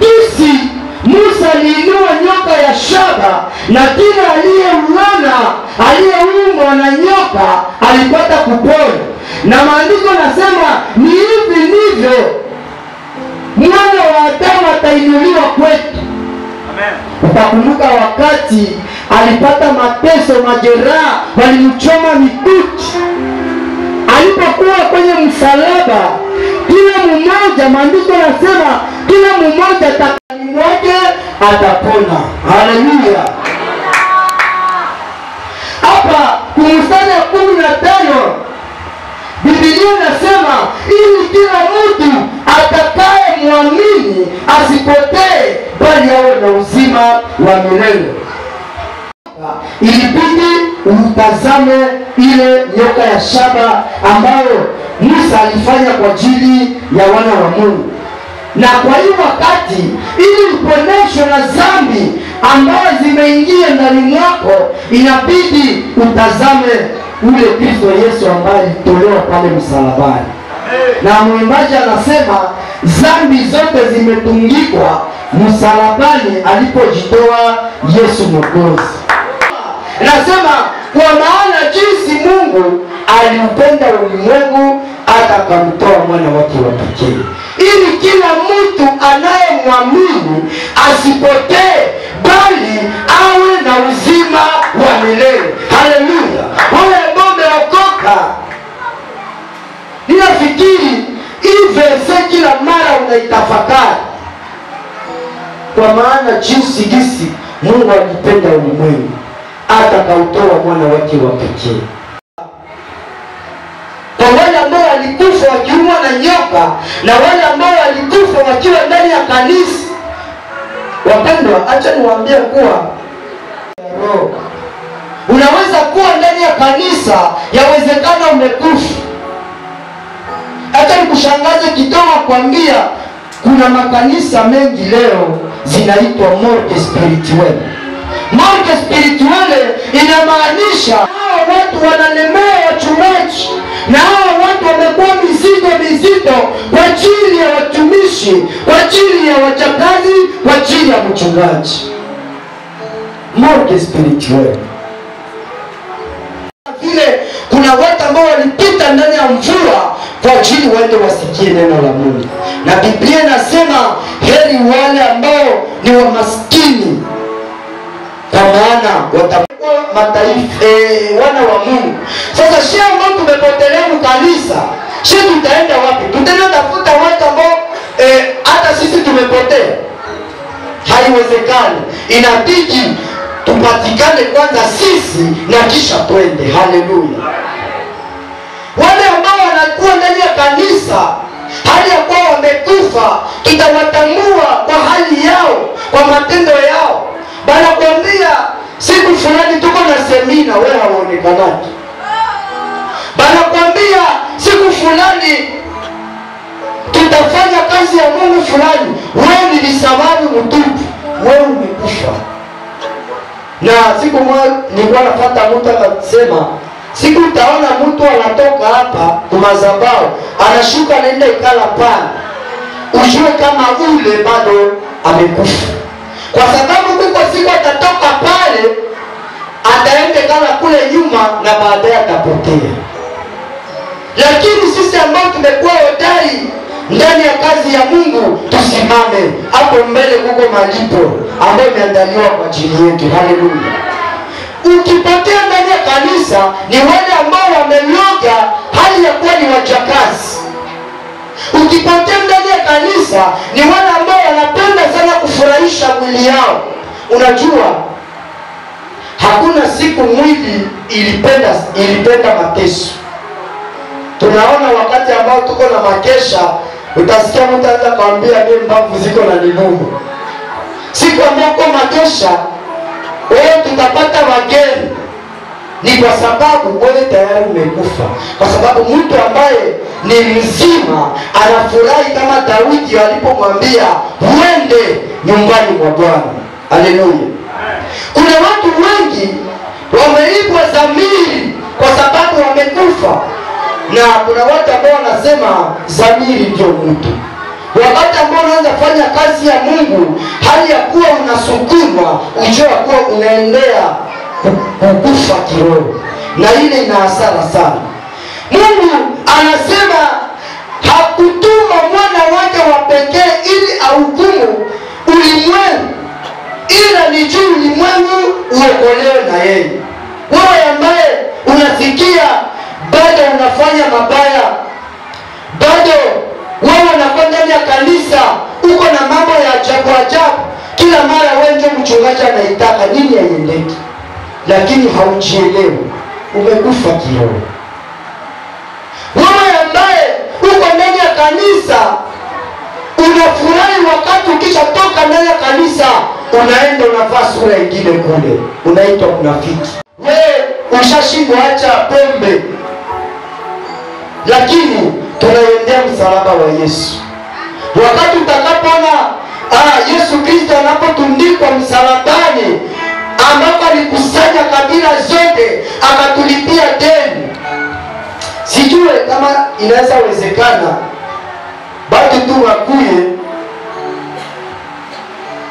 jinsi Musa aliinua nyoka ya shaba na kila aliyeumbwa na nyoka alipata kupona. Na maandiko nasema ni hivi ndivyo Mwana wa Adamu atainuliwa kwetu. Amen. Utakumbuka wakati alipata mateso, majeraha, walimchoma mikuki. Alipokuwa kwenye msalaba, kila mmoja, maandiko nasema kila mmoja takani mwake atapona. Haleluya. Hapa mstari wa 15 Biblia inasema ili kila mtu atakaye muamini asipotee bali awe na uzima wa milele. Ilibidi utazame ile nyoka ya shaba ambayo Musa alifanya kwa ajili ya wana wa Mungu. Na kwa hiyo wakati ili uponeshwe na dhambi ambazo zimeingia ndani mwako, inabidi utazame ule Kristo Yesu ambaye alitolewa pale msalabani. Na mwimbaji anasema dhambi zote zimetungikwa msalabani alipojitoa Yesu Mwokozi. Nasema kwa maana jinsi Mungu aliupenda ulimwengu hata akamtoa mwana wake wa pekee, ili kila mtu anayemwamini asipotee bali awe na uzima wa milele. Haleluya. Wale ambao wameokoka, ninafikiri hii verse kila mara unaitafakari. Kwa maana jinsi Mungu alipenda ulimwengu hata akautoa mwana wake wa pekee. Kwa wale ambao walikufa wakiumwa na nyoka na wale ambao walikufa wakiwa ndani ya kanisa, wapendwa, acha niwaambie kuwa roho unaweza kuwa ndani ya kanisa, yawezekana umekufa. Acha nikushangaze kidogo kuambia kuna makanisa mengi leo zinaitwa morgue spirituelle. Morgue spirituelle inamaanisha hao watu wanalemea wachungaji, na hao watu wamekuwa mizito kwa ajili ya watumishi, kwa ajili ya wachakazi, kwa ajili ya mchungaji. Morgue spirituelle. Vile kuna watu ambao walipita ndani ya mvua kwa ajili waende wasikie neno la Mungu. Na Biblia inasema heri wale ambao ni wa maskini, kwa maana watakuwa mataifa wana wa Mungu. Sasa shia ambao tumepotelea kanisa, shia tutaenda wapi? Tutaenda tafuta watu ambao hata sisi tumepotea? Haiwezekani. Inabidi tupatikane kwanza sisi na kisha twende. Haleluya. Wale ambao wanakuwa ndani ya kanisa hali ya kuwa wamekufa, tutawatambua kwa hali yao, kwa matendo yao. Bana kuambia siku fulani tuko na semina, wewe hauonekanaji. Bana kuambia siku fulani tutafanya kazi ya Mungu fulani, wewe ni sababu mtupu, wewe umekufa. Na siku moja nilikuwa nafuata mtu akasema, siku utaona mtu anatoka hapa kwa madhabahu, anashuka naenda ikala pale, ujue kama ule bado amekufa. Kwa sababu kuko siku atatoka pale, ataende kala kule nyuma na baadaye atapotea. Lakini sisi ambao tumekuwa hodari ndani ya kazi ya Mungu, tusimame hapo mbele. Kuko malipo ambayo imeandaliwa kwa ajili yetu. Haleluya. Ukipotea ndani ya kanisa, ni wale ambao wameloga hali ya kuwa ni wajakazi. Ukipotea ndani ya kanisa, ni wale ambao wanapenda sana kufurahisha mwili yao. Unajua hakuna siku mwili ilipenda mateso. Tunaona wakati ambao tuko na makesha, utasikia mtu anza kuambia mimi mbavu ziko na nilumu. Siku ambao kwa makesha, wewe tutapata wageni, ni kwa sababu wewe tayari umekufa. Kwa sababu mtu ambaye ni mzima anafurahi kama Daudi alipomwambia uende nyumbani mwa Bwana. Haleluya. Kuna watu wengi wameibwa dhamiri kwa sababu wamekufa. Na kuna watu ambao wanasema dhamiri ndio mtu. Wakati ambao unaanza unafanya kazi ya Mungu hali ya kuwa unasukumwa, ujue kuwa unaendea kukufa kiroho, na ile ina hasara sana. Mungu anasema hakutuma mwana wake wa pekee ili ahukumu ulimwengu, ila ni juu ulimwengu uokolewe na yeye. Wewe ambaye unasikia bado unafanya mabaya, bado wewe unakuwa ndani ya kanisa, uko na mambo ya ajabu ajabu, kila mara wewe ndio mchungaji anaitaka nini aiendeke, lakini haujielewi, umekufa kiroho. Wewe ambaye uko ndani ya kanisa, unafurahi wakati ukisha toka ndani ya kanisa, unaenda unavaa sura nyingine kule, unaitwa mnafiki. Wewe ushashindwa acha pombe, lakini tunaendea msalaba wa Yesu. Wakati utakapoona Yesu Kristo anapotundikwa msalabani, ambapo alikusanya kabila zote, akatulipia deni. Sijue kama inaweza wezekana bado tu wakuye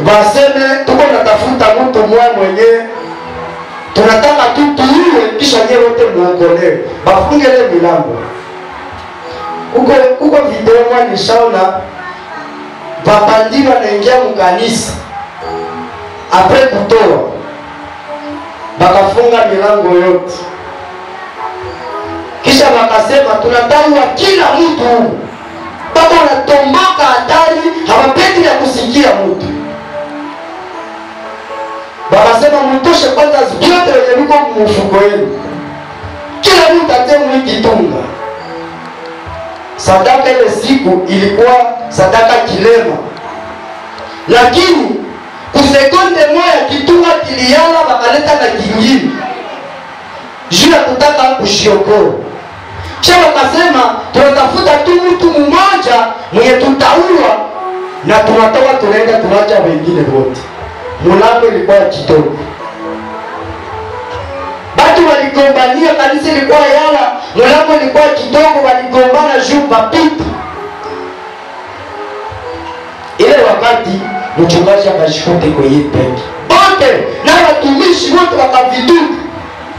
baseme tuko natafuta mtu mwenye tunataka tu tuiwe, kisha nyewe wote muokolewe, bafunge ile milango. Uko video mwa nishaona babandi wanaingia mkanisa, apre kutoa bakafunga milango yote, kisha bakasema tunataua kila mtu. Baba wanatomboka hatari, hawapendi ya kusikia mtu. Bakasema mtoshe kwanza vyote wenye viko mfuko wenu, kila mtu atemu kitunga. Sadaka ile siku ilikuwa sadaka kilema, lakini kusekonde moja kitunga kiliala, bakaleta na kingine juu ya kutaka kushiokoa. Kisha wakasema tunatafuta tu mtu mmoja mwenye tutaua, na tunatoka tunaenda tunacha wengine wote. Mulango ilikuwa kidogo, batu waligombania, kanisa ilikuwa yala, mulango ilikuwa kidogo, waligombana juu papita. Ile wakati mchungaji akashikote kwenye peke bote na watumishi wote wakaviduka,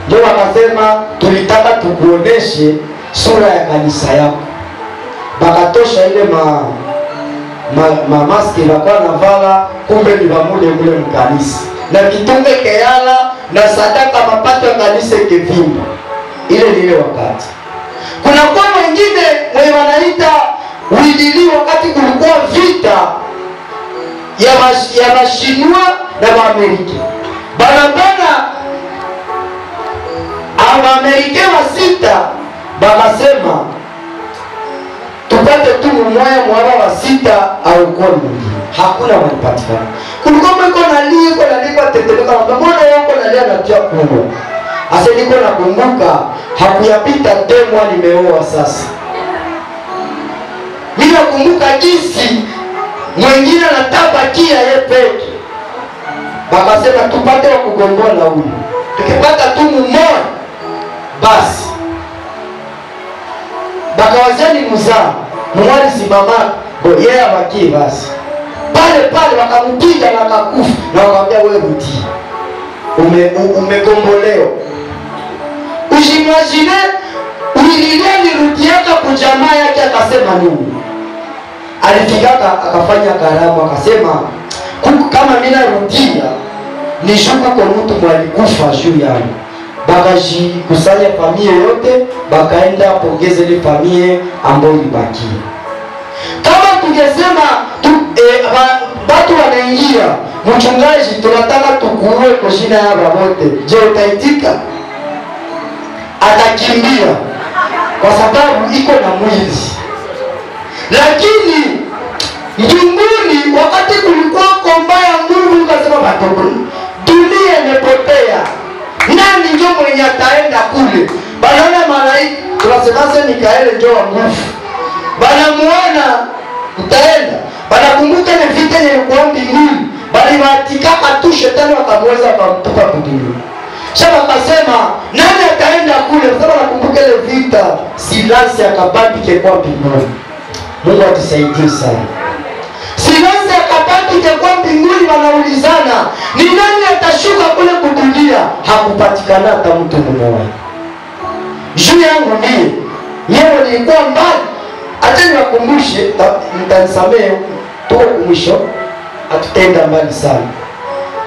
ndio wakasema tulitaka tukuoneshe sura ya kanisa yako. Bakatosha ile maski bakwa na vala, kumbe ni bamule mule mkanisa, na kitunge keyala na sadaka mapato ya kanisa kevimba. Ile lile wakati kuna kwa wengine mwe wanaita widili, wakati kulikuwa vita ya mashinua na waamerika, banabana Amerika wa sita, bakasema tupate tu mmoja mwaba wa sita au kwa mwingine. Hakuna walipatikana. Kulikuwa mwiko nalia tetemeka, mbona wako nalia na tia kubwa. Asa niko nakumbuka hakuyapita temwa nimeoa sasa. Mimi nakumbuka jinsi mwingine anatabakia yeye peke. Bakasema tupate wa kugombola huyu. Tukipata tu mmoja basi. Bakawazeni muzaa, mwali simama, yeye abaki basi. Pale wakampiga na akakufa, na wakamwambia wewe rudi. Umegombolewa. Ushimajine ulilia nirudiaka kujamaa yake, akasema nini? Alifikaka akafanya karamu, akasema kama mimi narudia nishuka kwa mtu mwalikufa juu yangu. Bakaji kusanya familia yote, bakaenda pongeze ile familia ambayo ilibakia. Kama tungesema watu wanaingia, mchungaji tunataka tukuue kwa jina ya wote, je utaitika? Atakimbia kwa sababu iko na mwili. Lakini mbinguni wakati kulikuwa kombaya, Mungu akasema batoto, dunia imepotea, nani ndio mwenye ataenda kule? Banaona malaika, tunasema Mikaeli ndio wa nguvu, banamuona utaenda. Banakumbuka ile vita ilikuwa mbinguni, bali watikaka tu shetani wakamweza kumtupa mbinguni. Shaba akasema nani ataenda kule? Sababu nakumbuka ile vita, Silasi akabaki kwa mbinguni. Mungu atusaidie sana. Silasi tungekuwa mbinguni wanaulizana ni nani atashuka kule kudunia, hakupatikana hata mtu mmoja. Juu yangu yeye nilikuwa mbali. Acha niwakumbushe, mtanisamehe tuko mwisho, hatutaenda mbali sana.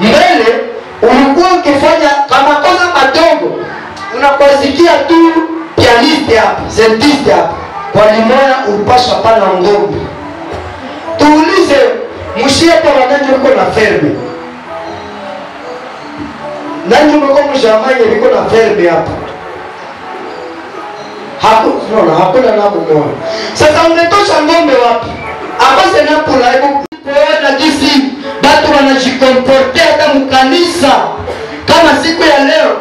Mbele ulikuwa ukifanya kama kosa madogo, unaposikia tu pianiste hapa, sentiste hapa, kwa limoya ulipasha pana ngombe. Tuulize mshiapa wananjo uko na ferme. Nanjo uko mshamanye uko na ferme hapa. Hakuna nabo moja. Sasa umetosha ngombe wapi? Akose na pula hebu kuona jinsi watu wanajikomportea hata mkanisa. Kama siku ya leo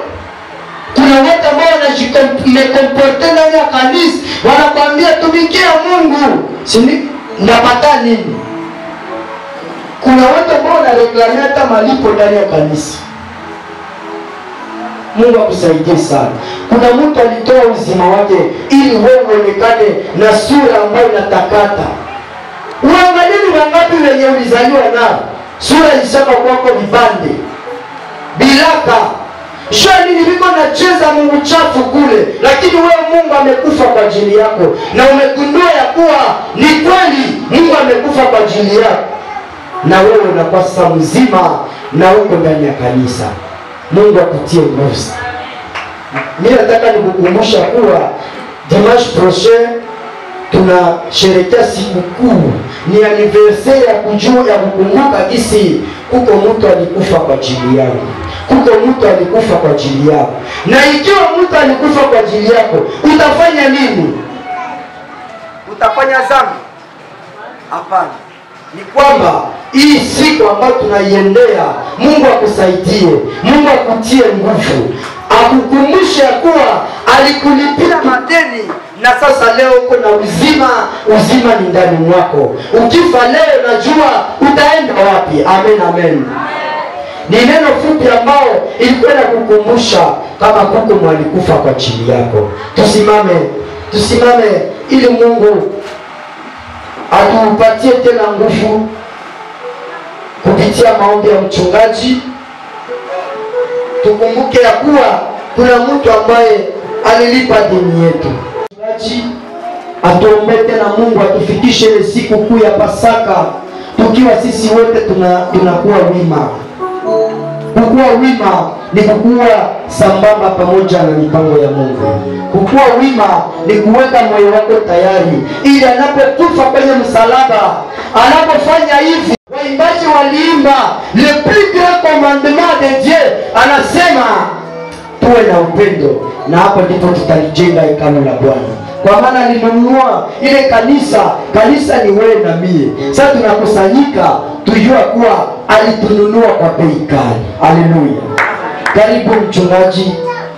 kuna watu ambao wanajikomportea ndani ya kanisa, wanakuambia tumikia Mungu. Sini ndapata nini? Kuna watu ambao wanareklamia hata malipo ndani ya kanisa. Mungu akusaidie sana. Kuna mtu alitoa uzima wake ili wewe uonekane na sura ambayo inatakata. Uangalie wangapi wenye ulizaliwa nao, sura isema kwako vibande. Bilaka. Shua nini biko nacheza Mungu chafu kule, lakini wewe Mungu amekufa kwa ajili yako na umegundua ya kuwa ni kweli Mungu amekufa kwa ajili yako. Na wewe unakuwa sasa mzima na uko ndani ya kanisa. Mungu akutie nguvu. Mimi nataka nikukumbusha kuwa dimanche prochain tunasherehekea siku kuu, ni anniversaire ya kujua ya kukumbuka kisi kuko mtu alikufa kwa ajili yako. Kuko mtu alikufa kwa ajili yako. Na ikiwa mtu alikufa kwa ajili yako, utafanya nini? Utafanya dhambi? Hapana. Ni kwamba hii siku ambayo tunaiendea, Mungu akusaidie, Mungu akutie nguvu, akukumbushe kuwa alikulipia madeni na sasa leo uko na uzima, uzima ni ndani mwako. Ukifa leo najua utaenda wapi. Amen, amen. Ni neno fupi ambao ilikuwa kukumbusha kama kuko mwalikufa kwa ajili yako. Tusimame ili Mungu atupatie tena nguvu kupitia maombi ya mchungaji. Tukumbuke ya kuwa kuna mtu ambaye alilipa deni yetu. Mchungaji atuombee tena Mungu atufikishe ile siku kuu ya Pasaka tukiwa sisi wote tunakuwa wima. Kukua wima ni kukua sambamba pamoja na mipango ya Mungu. Kukua wima ni kuweka moyo wako tayari ili anapokufa kwenye msalaba, anapofanya hivi. Waimbaji waliimba le plus grand commandement de Dieu, anasema tuwe na upendo, na hapo ndipo tutalijenga hekalu la Bwana. Kwa maana alinunua ile kanisa ni wewe na mie. Sasa tunakusanyika tujua kuwa alitununua kwa bei kali. Haleluya. Karibu mchungaji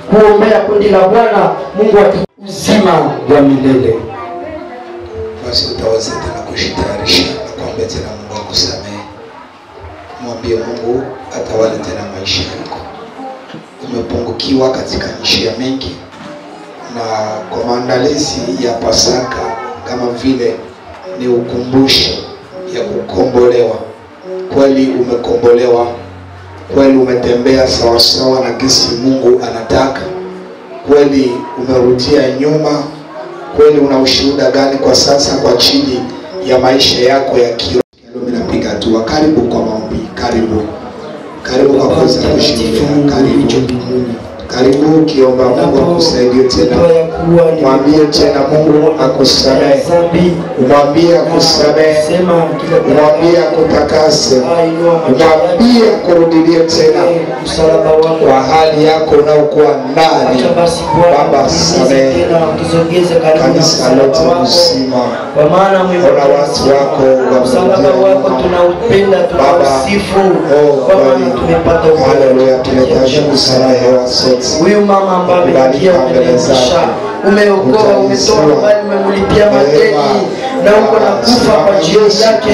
kuombea kundi la Bwana. Mungu atupe uzima wa milele. Basi utaweza tena kushitayarisha na kuomba tena Mungu akusamehe. Mwambie Mungu atawale tena maisha yako. Umepungukiwa katika njia mengi, na kwa maandalizi ya Pasaka kama vile ni ukumbusho ya kukombolewa. Kweli umekombolewa, kweli umetembea sawa sawa na jinsi Mungu anataka, kweli umerudia nyuma, kweli una ushuhuda gani kwa sasa kwa ajili ya maisha yako ya kiroho? Mimi napiga hatua. Karibu kwa maombi, karibu kwa kwanza kushikilia, karibu kiomba Mungu akusaidie tena. Mwambie tena Mungu akusamehe, mwambie akusamehe, mwambie akutakase, mwambie akurudilie tena kwa hali yako unaokuwa ndani. Baba samehe kanisa lote mzima, kwa maana kuna watu wako wako tunaupenda, tunausifu kwa maana tumepata upendo. Haleluya, tunahitaji kusamehewa sote. Huyu mama ambaye umemlisha, umeokoa, umetoa mbali, umemlipia madeni na uko na kufa kwa ajili yake,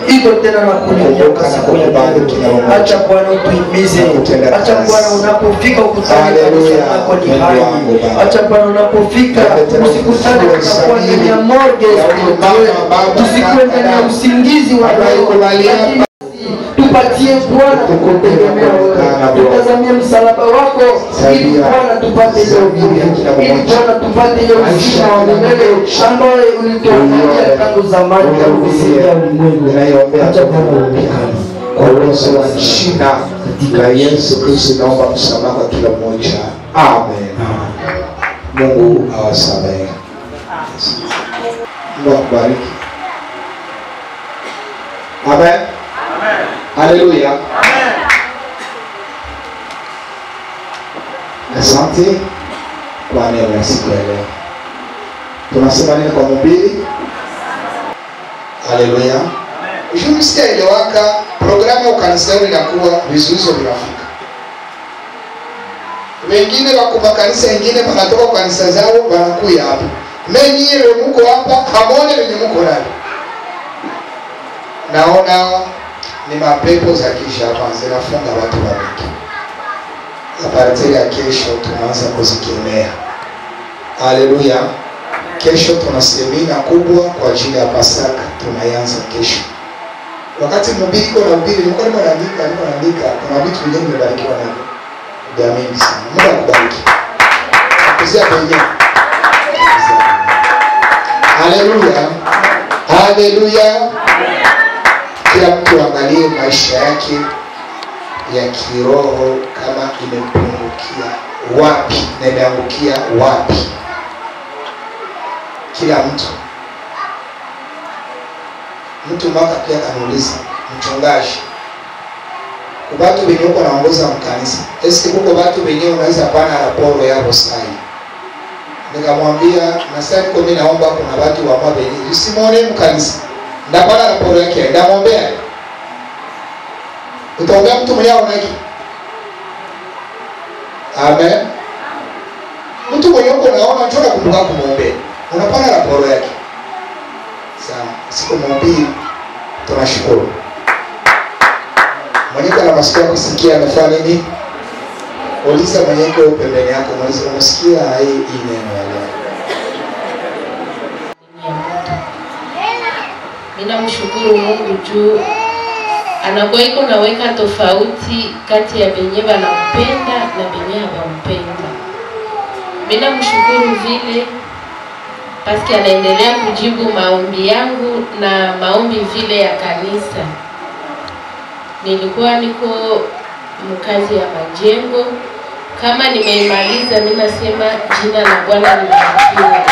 iko tena na kunyanyuka siku ya leo. Acha Bwana utuhimize, acha Bwana unapofika ukutane na ni hai. Acha Bwana unapofika usikutane kwa ndani ya morgue, tusikwende na usingizi wa leo. tupatie Bwana kukutegemea wewe. Tutazamie msalaba wako ili Bwana tupate hiyo nguvu, ili Bwana tupate hiyo uzima wa milele ambao ulituandalia tangu zamani ya kusikia ulimwengu. Acha Bwana upigane kwa uwezo wa jina la Yesu Kristo. Naomba msamaha kwa kila mmoja. Amen. Mungu awasamehe. Mungu akubariki. Amen. Amen. Haleluya. Amen. Asante kwa neno la siku ya leo. Tunasema nini kwa mhubiri? Haleluya. Amen. Msikia ilewaka programu ya kanisa inakuwa vizuizo vinafika. Wengine wako makanisa wengine wanatoka kwa kanisa zao wanakuja hapa. Mimi nyewe mko hapa hamone wenye mko ndani. Naona ni mapepo za kisha hapa zinafunga watu wengi. Aparatili ya kesho tunaanza kuzikemea. Haleluya. Kesho tuna semina kubwa kwa ajili ya Pasaka, tunaanza kesho. Wakati mhubiri iko na mhubiri nilikuwa naandika kuna vitu vingine nimebarikiwa navyo. Ndio mingi sana. Mungu akubariki. Kuzia penye. Haleluya. Haleluya. Kila mtu angalie maisha yake ya kiroho kama imepungukia wapi na imeangukia wapi. Kila mtu mwaka pia kanuliza mchungaji, kwa watu wenye uko naongoza mkanisa, eske kuko watu wenye unaweza pana raporo yao sai? Nikamwambia na sasa niko mimi naomba kuna watu wa mwa wenye usimwone mkanisa ndapana raporo yake, ndamwombea. Utaombea mtu mwenye unaki? Amen. Mtu mwenye uko naona njoo kumbuka kumwombea, unapana raporo yake. Sawa, siku mhubiri tunashukuru. Mwenye kana masikio kusikia anafanya nini? Uliza mwenye uko pembeni yako, unasikia hii neno ya leo. Ninamshukuru Mungu juu anakuwa iko naweka tofauti kati ya benye wanampenda na benye hawampenda. Ninamshukuru vile paski anaendelea kujibu maombi yangu na maombi vile ya kanisa. Nilikuwa niko mkazi ya majengo, kama nimeimaliza ninasema jina la Bwana libarikiwe.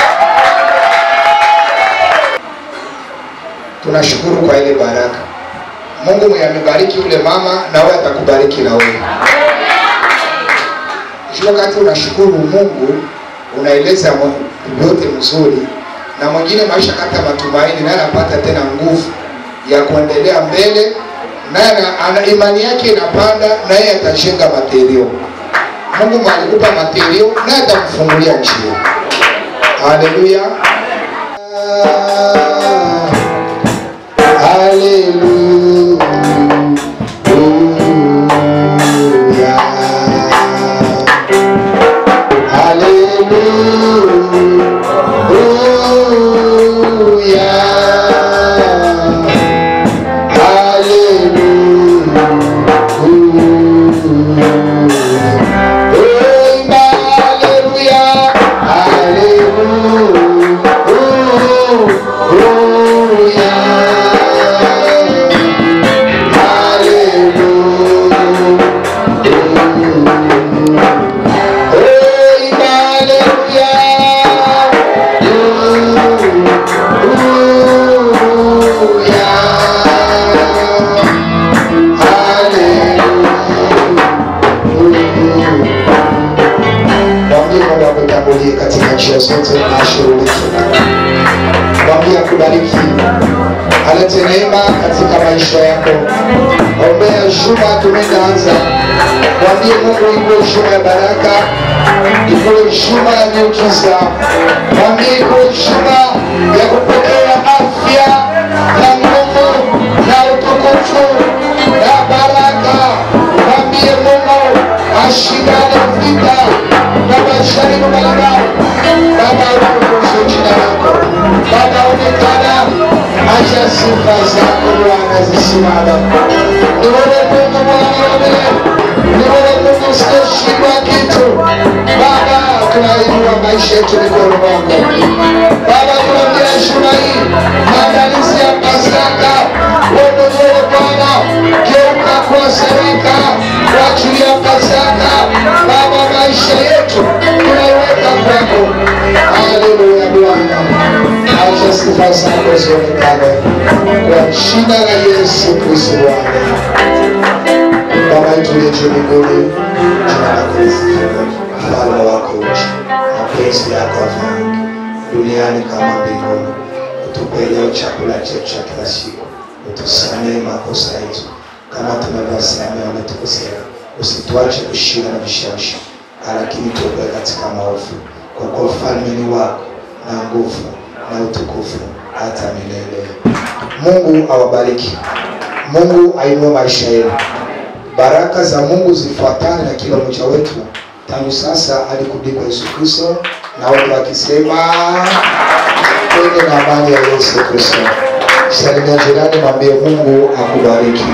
Tunashukuru kwa ile baraka. Mungu mwenye amebariki yule mama na wewe atakubariki na wewe. Wakati unashukuru Mungu, unaeleza yote mzuri na mwingine maisha kata matumaini na anapata tena nguvu ya kuendelea mbele, na ana imani yake inapanda na yeye atajenga materio. Mungu alikupa materio na atamfungulia njia. Haleluya. Haleluya. Katika njia zote ashiriki. Mwambie akubariki, alete neema katika maisha yako. Ombea juma tumeanza. Mwambie Mungu iko juma ya baraka, iko juma ya miujiza. Mwambie iko juma ya kupokea afya na nguvu na utukufu na baraka. Mwambie Mungu ashindane vita na mashariki mbalimbali. Baba utukufu jina lako. Baba onekana, acha sifa zako Bwana zisimame. Ni wewe Mungu mwenyewe. Ni wewe Mungu usiyeshindwa kitu. Baba, tunainua maisha yetu mikononi mwako. Baba, tunaambia shuna hii maandalizi ya Pasaka. Wewe Bwana, geuka kwa sadaka kwa ajili ya Pasaka. Baba, maisha yetu tunaiweka kwako. Haleluya Bwana. Acha sifa zako zionekane kwa jina la Yesu Kristo Bwana. Baba yetu uliye juu mbinguni, jina lako lisifiwe. Ufalme wako uje, mapenzi yako yafanyike duniani kama mbinguni. Utupe leo chakula chetu cha kila siku. Utusamehe makosa yetu kama tunavyosamehe waliotukosea. Usituache kushinda na vishawishi, lakini tuokoe katika maovu. Kwa kuwa ufalme ni wako na nguvu na utukufu hata milele. Mungu awabariki. Mungu ainue maisha yenu. Baraka za Mungu zifuatane na kila mmoja wetu tangu sasa hadi kurudi kwa Yesu Kristo, na wote wakisema kweli na amani ya Yesu Kristo. Salimia jirani, mwambie Mungu akubariki.